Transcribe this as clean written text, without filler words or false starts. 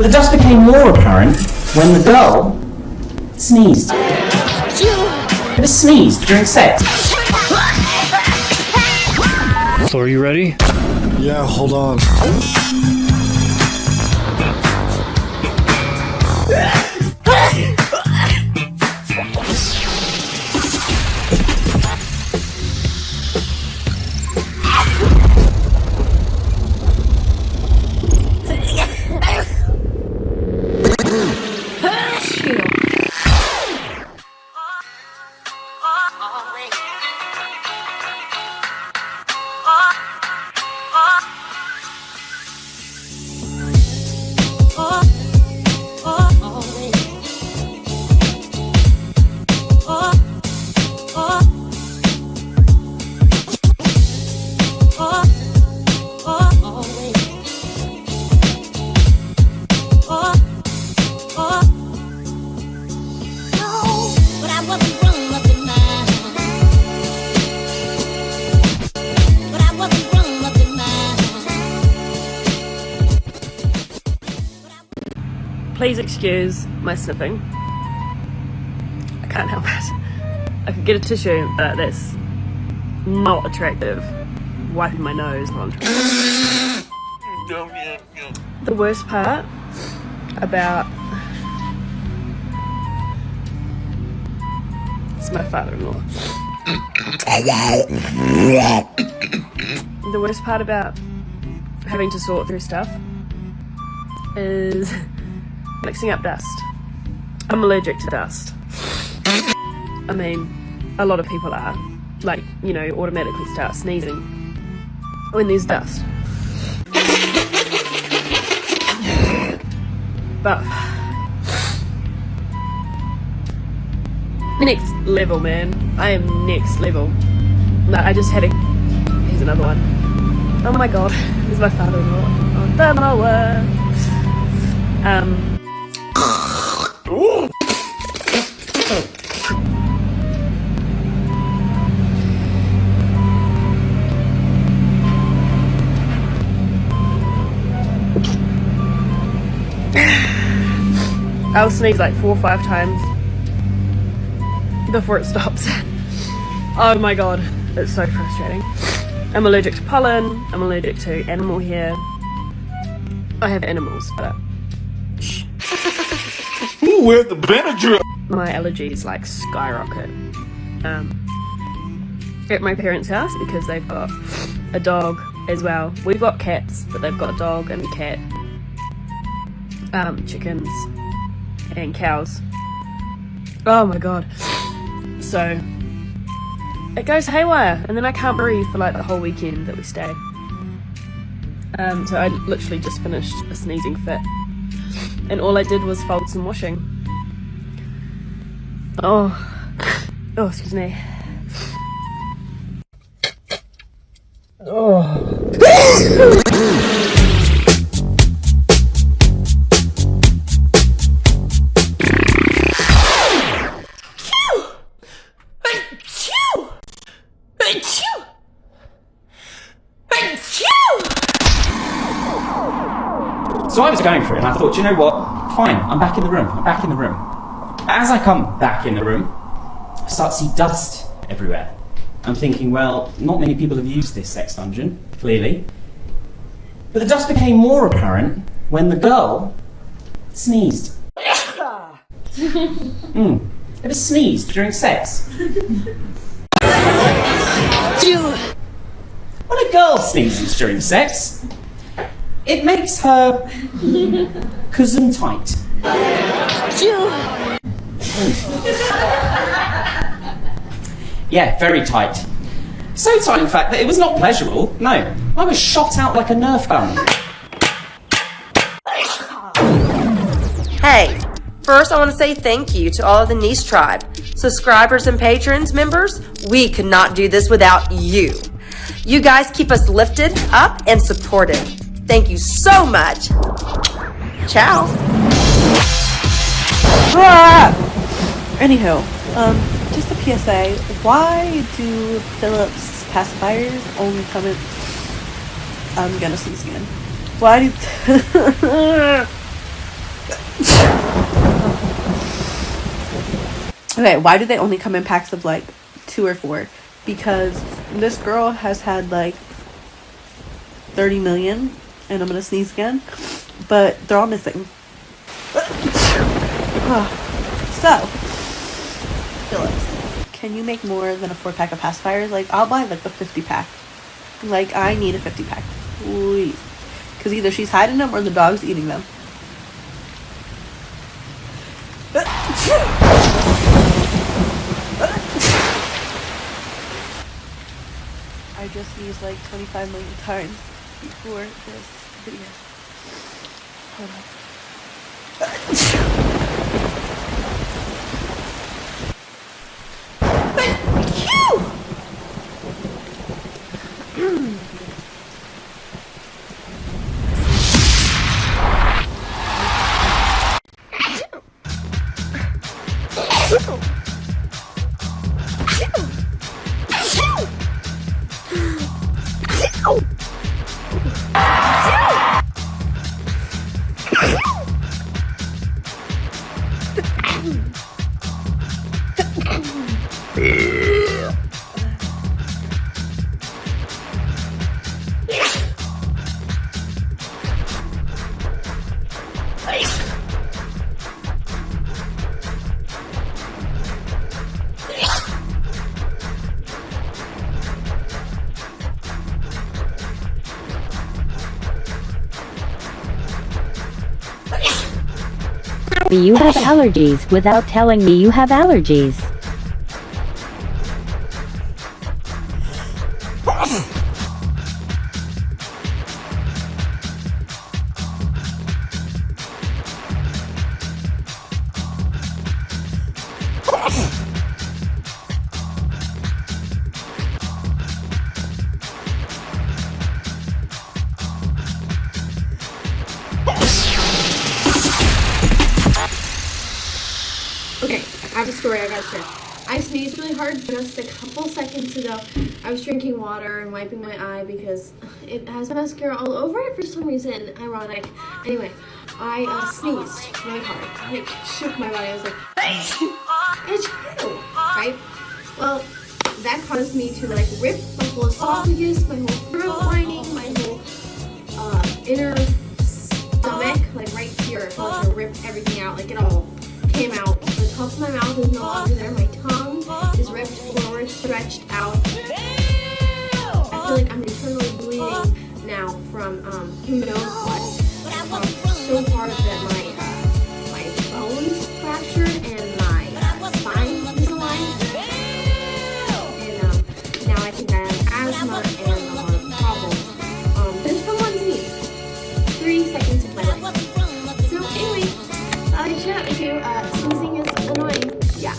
But the dust became more apparent when the girl sneezed. Ever sneezed during sex? So are you ready? Yeah, hold on. Please excuse my sniffing. I can't help it. I could get a tissue, but that's not attractive. Wiping my nose, not attractive. The worst part about... It's my father-in-law. The worst part about having to sort through stuff is mixing up dust. I'm allergic to dust. I mean, a lot of people are. Like, you know, automatically start sneezing when there's dust. But next level, man. I am next level. No, I just had a... Here's another one. Oh my god, here's my father-in-law. Oh, don't know what. I'll sneeze like 4 or 5 times before it stops. Oh my god, it's so frustrating. I'm allergic to pollen, I'm allergic to animal hair. I have animals, but shh. Ooh, where's the Benadryl? My allergies like skyrocket. At my parents' house because they've got a dog as well. We've got cats, but they've got a dog and a cat. Chickens and cows. Oh my god. So it goes haywire and then I can't breathe for like the whole weekend that we stay. So I literally just finished a sneezing fit and all I did was fold some washing. Oh, excuse me. Oh. So I was going for it and I thought, you know what? Fine, I'm back in the room. As I come back in the room, I start to see dust everywhere. I'm thinking, well, not many people have used this sex dungeon, clearly. But the dust became more apparent when the girl sneezed. Ever sneezed during sex? When a girl sneezes during sex, it makes her cousin tight. Yeah, very tight. So tight, in fact, that it was not pleasurable. No, I was shot out like a Nerf gun. Hey, first I want to say thank you to all of the Neese Tribe. Subscribers and patrons, members, we could not do this without you. You guys keep us lifted up and supported. Thank you so much. Ciao. Anywho, just a PSA. Why do Philip's pacifiers only come in... I'm gonna sneeze again. Why do... Okay, why do they only come in packs of like 2 or 4? Because this girl has had like 30 million, and I'm gonna sneeze again, but they're all missing. So, Phillips, can you make more than a 4-pack of pacifiers? Like, I'll buy like a 50-pack. Like, I need a 50-pack, please. Because either she's hiding them or the dog's eating them. I just sneezed like 25 million times before this video. Hold on. You have allergies without telling me you have allergies. Okay, I have a story I gotta share. I sneezed really hard just a couple seconds ago. I was drinking water and wiping my eye because it has mascara all over it for some reason. Ironic. Anyway, I sneezed really hard. Like, shook my body. I was like, it's true, right? Well, that caused me to like rip my whole esophagus, my whole throat lining, my whole inner stomach, like right here. I had to rip everything out, like it all came out. The top of my mouth is no longer there. My tongue is ripped forward, stretched out. I feel like I'm internally bleeding now from who knows what. So hard that my bones fractured and my spine misaligned. And now I think I have asthma and a lot of problems. Just from one sneeze. 3 seconds of my life. So anyway, I chat with you. Sneezing is annoying. Yeah.